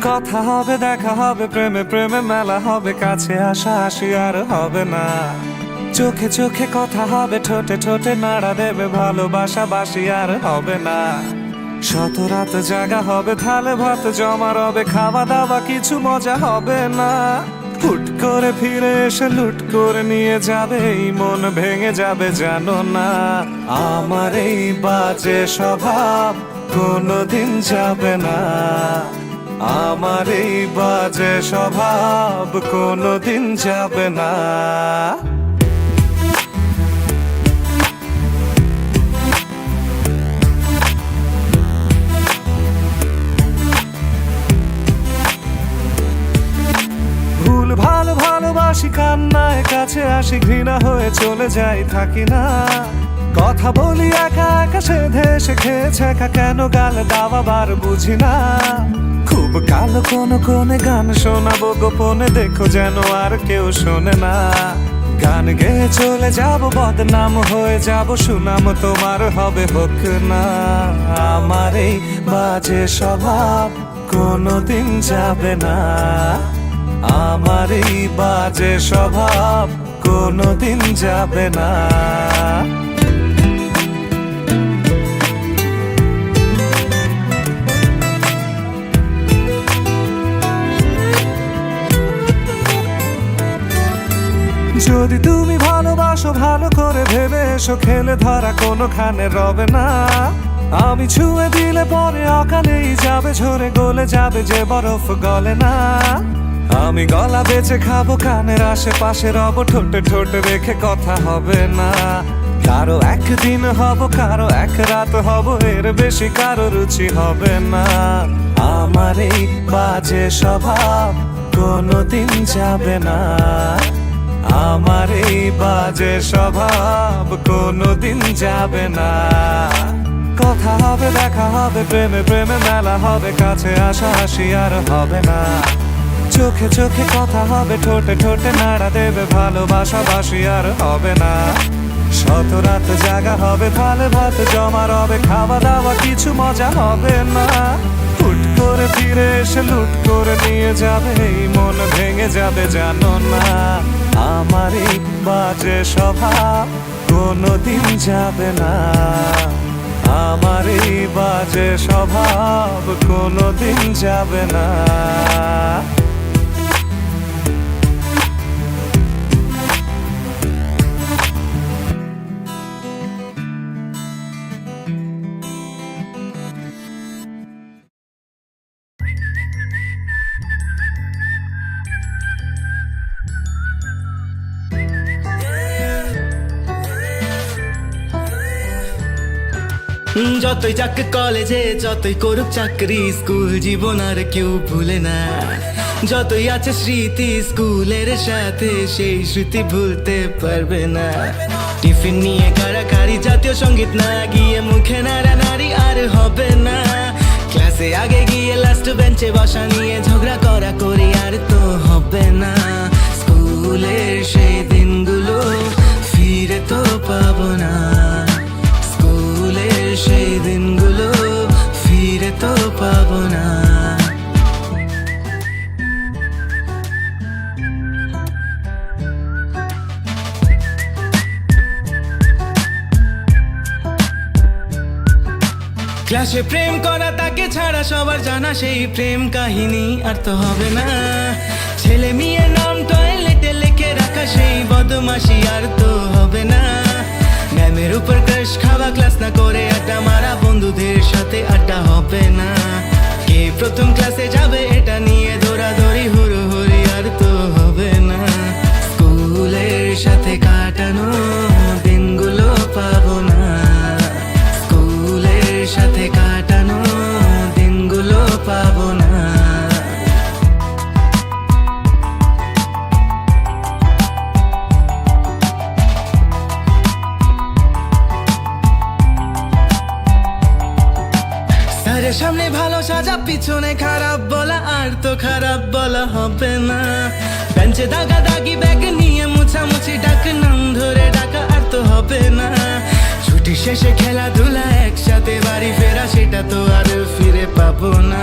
কথা হবে, দেখা হবে, প্রেমে প্রেমে মেলা হবে, কাছে আসা আসি আর হবে না। চোখে চোখে কথা হবে, ঠোঁটে ঠোঁটে নাড়া দেবে, ভালোবাসা বাসি আর হবে না। শত রাত জাগা হবে, থালে ভাত জমা রবে, খাওয়া দাওয়া কিছু মজা হবে না। হুট করে ফিরে এসে লুট করে নিয়ে যাবে, এই মন ভেঙে যাবে জানো না। আমার এই বাজে স্বভাব কোনোদিন যাবে না, আমার এই বাজে স্বভাব কোনোদিন যাবে না। ভুল ভালো ভালোবাসি, কান্নায় কাছে আসি, ঘৃণা হয়ে চলে যাই থাকি না। কথা বলি একা একা, সেধে এসে খেয়েছে একা, কেন গাল দাওয়াবার বুঝি না। খুব কালো কোনো কোনে গান শোনাবো গোপনে, দেখো যেন আর কেউ শোনে না। গান গেয়ে চলে যাব, বদনাম হয়ে যাব, সুনাম তোমার হবে হোক না। আমার এই বাজে স্বভাব কোনোদিন যাবে না, আমার এই বাজে স্বভাব কোনোদিন যাবে না। যদি তুমি ভালোবাসো ভালো করে ভেবে এসো, খেলে ধরা কোনোখানে রবে না। আমি ছুঁয়ে দিলে পরে অকালেই যাবে ঝরে, গলে যাবে যে বরফ গলে না। আমি গলা বেঁচে খাবো, কানের আশেপাশে রব, ঠোঁটে ঠোঁটে রেখে কথা হবে না। কারো একদিন হব, কারো এক রাত হব, এর বেশি কারো রুচি হবে না। আমার এই বাজে স্বভাব কোনোদিন যাবে না, আমার এই বাজে স্বভাব কোনোদিন যাবে না। কথা হবে, দেখা হবে, প্রেমে প্রেমে মেলা হবে, কাছে আসা আসি আর হবে না। চোখে চোখে কথা হবে, ঠোঁটে ঠোঁটে নাড়া দেবে, ভালোবাসা বাসি আর হবে না। শত রাত জাগা হবে, থালে ভাত জমা রবে, খাওয়া দাওয়া কিছু মজা হবে না। হুট করে ফিরে এসে লুট করে নিয়ে যাবে, এই মন ভেঙে যাবে জানো না। আমার এই বাজে স্বভাব কোনোদিন যাবে না, আমার এই বাজে স্বভাব কোনোদিন যাবে না। যতই যাক কলেজে, যতই করুক চাকরি, স্কুল জীবন আর কেউ ভুলে না। যতই আছে স্মৃতি স্কুলের সাথে, সেই স্মৃতি ভুলতে পারবে না। টিফিন নিয়ে কাড়াকাড়ি, জাতীয় সঙ্গীত না গিয়ে মুখে নাড়ানাড়ি আর হবে না। ক্লাসে আগে গিয়ে লাস্ট বেঞ্চে বসা নিয়ে ঝগড়া করা করি আর তো হবে না। স্কুলের সেই দিনগুলো ফিরে তো পাবো না, সেই দিনগুলো ফিরে তো পাবো না। ক্লাসে প্রেম করা তাকে ছাড়া সবার জানা, সেই প্রেম কাহিনী আর তো হবে না। ছেলে মেয়ে নাম টয়লেটে লিখে রাখা, সেই বদমাশি আর তো হবে না। ম্যামের উপর ক্রাশ খাওয়া, ক্লাস না করে আড্ডা মারা, বন্ধুদের সাথে আড্ডা হবে না। কে প্রথম ক্লাসে যাবে এটা নিয়ে দৌড়াদৌড়ি হুড়োহুড়ি আর তো হবে না। স্কুলের সাথে কাটানো দিনগুলো পাবো না, স্কুলের সাথে কাটানো দিনগুলো পাবো না। সামনে ভালো সাজা, পিছনে খারাপ বলা, আর তো খারাপ বলা হবে না। বেঞ্চে দাগা দাগি, ব্যাগ নিয়ে মুছামুছি, ডাক নাম ধরে ডাকা আর তো হবে না। ছুটি শেষে খেলাধুলা, একসাথে বাড়ি ফেরা, সেটা তো আর ফিরে পাবো না।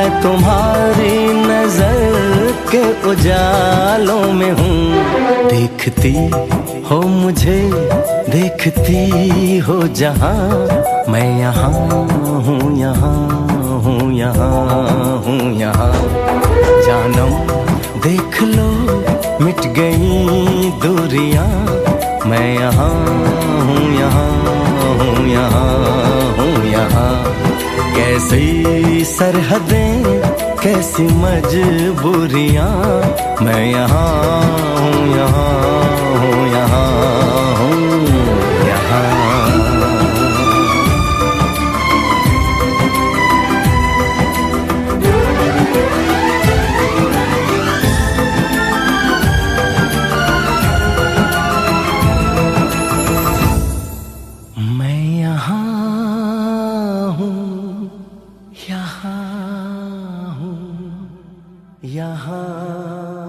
तुम्हारी नजर के उजालों में हूँ। देखती हो मुझे, देखती हो जहाँ, मैं यहाँ हूँ, यहाँ हूँ, यहाँ हूँ, यहाँ। जानम देख लो मिट गई दूरियां, मैं यहाँ हूँ, यहाँ हूँ, यहाँ हूँ, यहाँ। कैसी सरहदें, कैसी मजबूरियां, मैं यहाँ हूँ, यहाँ हूँ, यहाँ हूँ, यहाँ। मैं यहाँ हूँ, यहाँ हूँ, यहाँ।